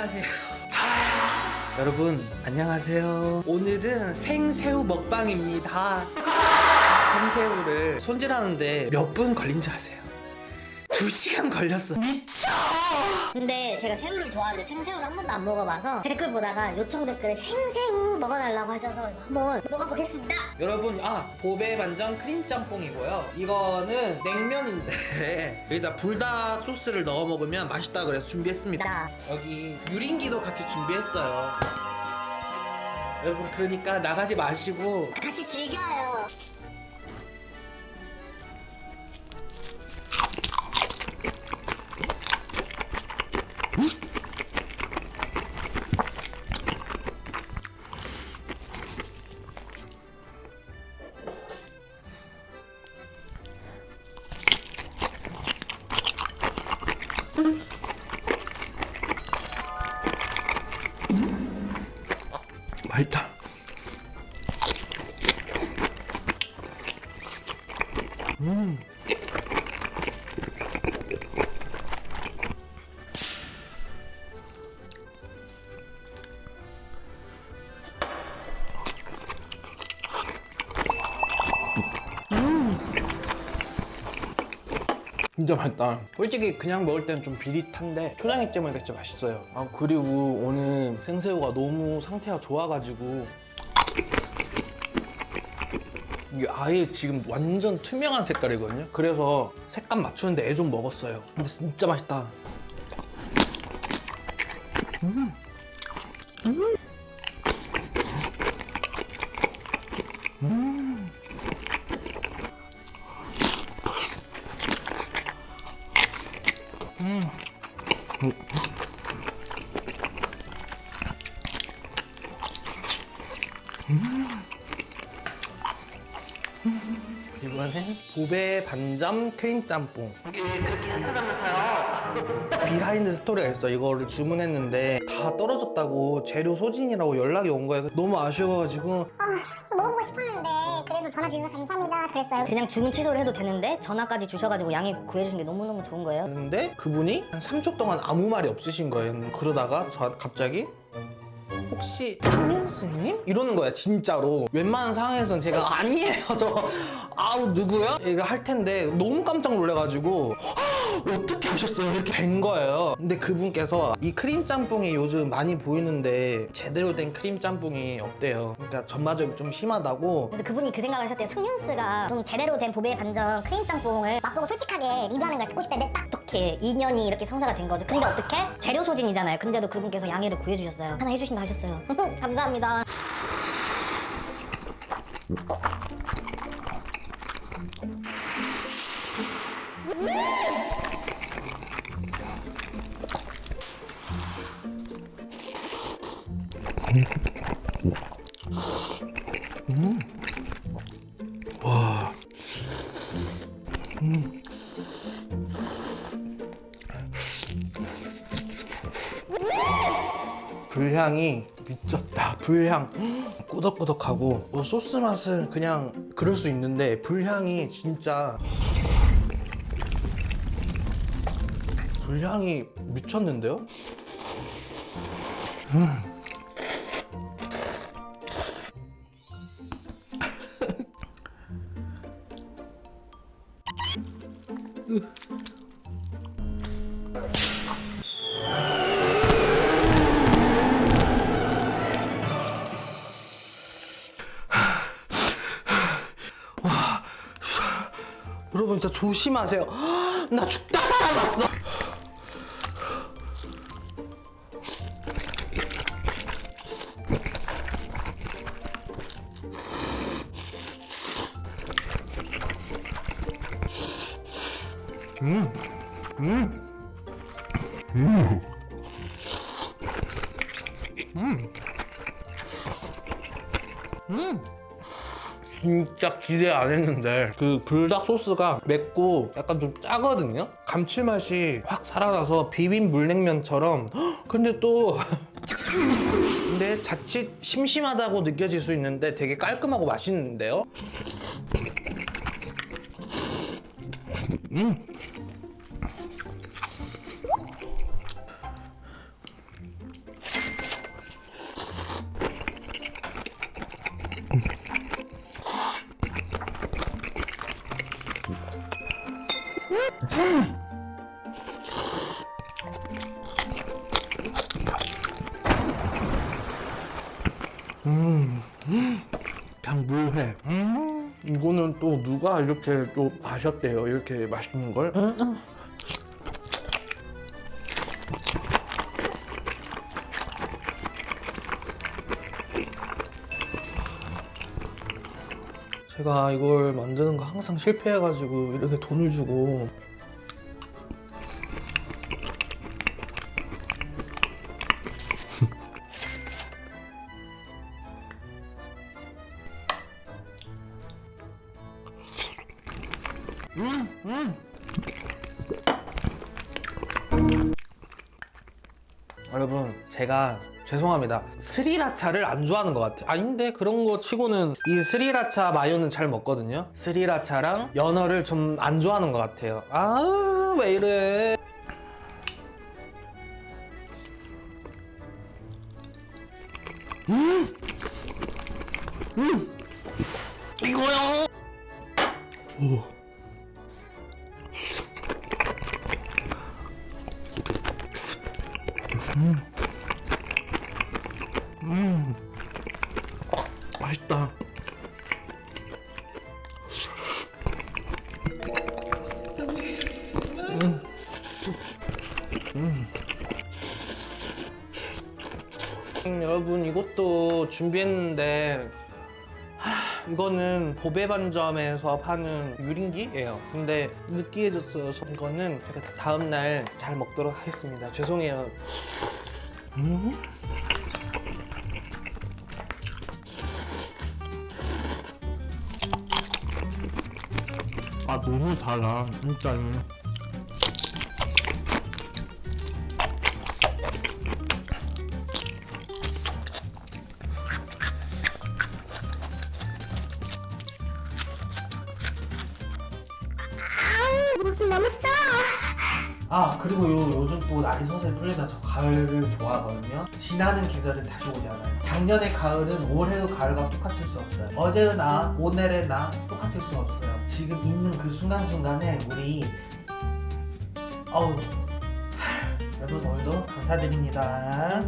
안녕하세요. 여러분 안녕하세요. 오늘은 생새우 먹방입니다. 생새우를 손질하는데 몇 분 걸린지 아세요? 2시간 걸렸어. 미쳐! 근데 제가 새우를 좋아하는데 생새우를 한 번도 안 먹어봐서 댓글 보다가 요청 댓글에 생새우 먹어달라고 하셔서 한번 먹어보겠습니다. 여러분 보배 반전 크림 짬뽕이고요. 이거는 냉면인데 여기다 불닭 소스를 넣어 먹으면 맛있다 그래서 준비했습니다. 여기 유린기도 같이 준비했어요. 여러분 그러니까 나가지 마시고 같이 즐겨요. 맛있다. 진짜 맛있다. 솔직히 그냥 먹을 때는 좀 비릿한데 초장에 찍으니까 진짜 맛있어요. 그리고 오늘 생새우가 너무 상태가 좋아가지고 이게 아예 지금 완전 투명한 색깔이거든요. 그래서 색감 맞추는데 애 좀 먹었어요. 근데 진짜 맛있다. 이번엔 보배 반점 크림 짬뽕. 이게 그렇게 핫하다면서요? 비하인드 스토리가 있어. 이거를 주문했는데 다 떨어졌다고 재료 소진이라고 연락이 온 거예요. 너무 아쉬워가지고 먹어보고 싶었는데 그래도 전화 주셔서 감사합니다 그랬어요. 그냥 주문 취소를 해도 되는데 전화까지 주셔가지고 양해 구해주신 게 너무너무 좋은 거예요. 근데 그분이 한 3초 동안 아무 말이 없으신 거예요. 그러다가 저 갑자기 혹시 상윤스님? 이러는 거야 진짜로. 웬만한 상황에선 제가 아니에요 저 누구야? 이거 할 텐데 너무 깜짝 놀라가지고 어떻게 하셨어요? 이렇게 된 거예요. 근데 그분께서 이 크림 짬뽕이 요즘 많이 보이는데 제대로 된 크림 짬뽕이 없대요. 그러니까 전마점이 좀 심하다고. 그래서 그분이 그 생각을 하셨대요. 상윤스가 좀 제대로 된 보배 반전 크림 짬뽕을 맛보고 솔직하게 리뷰하는 걸 듣고 싶다는데 딱 이렇게 인연이 이렇게 성사가 된 거죠. 근데 어떻게? 재료 소진이잖아요. 근데도 그분께서 양해를 구해주셨어요. 하나 해주신다 하셨어요. 감사합니다. 와. 불향이 미쳤다. 불향 꾸덕꾸덕하고 소스 맛은 그냥 그럴 수 있는데 불향이 진짜 불향이 미쳤는데요? 여러분 진짜 조심하세요. 나 죽다 살아났어. 진짜 기대 안 했는데 그 불닭 소스가 맵고 약간 좀 짜거든요? 감칠맛이 확 살아나서 비빔 물냉면처럼 근데 또 근데 자칫 심심하다고 느껴질 수 있는데 되게 깔끔하고 맛있는데요? 그냥 물회. 이거는 또 누가 이렇게 또 마셨대요. 이렇게 맛있는 걸. 제가 이걸 만드는 거 항상 실패해가지고 이렇게 돈을 주고 여러분 제가 죄송합니다. 스리라차를 안 좋아하는 것 같아요. 아닌데 그런 거 치고는 이 스리라차 마요는 잘 먹거든요. 스리라차랑 연어를 좀 안 좋아하는 것 같아요. 아 왜 이래. 이거요. 오. 맛있다. 여러분 이것도 준비했는데 이거는 보배반점에서 파는 유린기예요. 근데 느끼해졌어서 이거는 제가 다음날 잘 먹도록 하겠습니다. 죄송해요. 아 너무 달아 진짜. 무슨 너무 써. 아 그리고 요즘 또 날이 서서히 풀리다 저 가을을 좋아하거든요. 지나는 계절은 다시 오지 않아요. 작년의 가을은 올해의 가을과 똑같을 수 없어요. 어제의 나, 오늘의 나 똑같을 수 없어요. 지금 있는 그 순간순간에 우리 여러분 오늘도 감사드립니다.